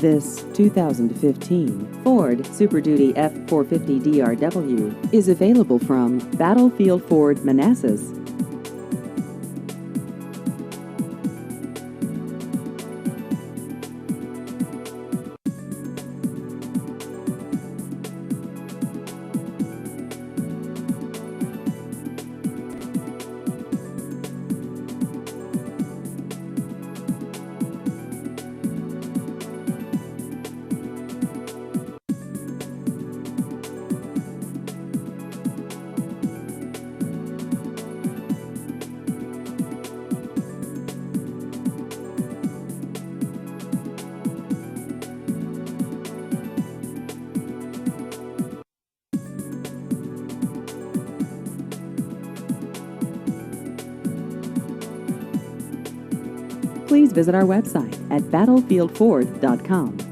This 2015 Ford Super Duty F-450 DRW is available from Battlefield Ford, Manassas. Please visit our website at battlefieldford.com.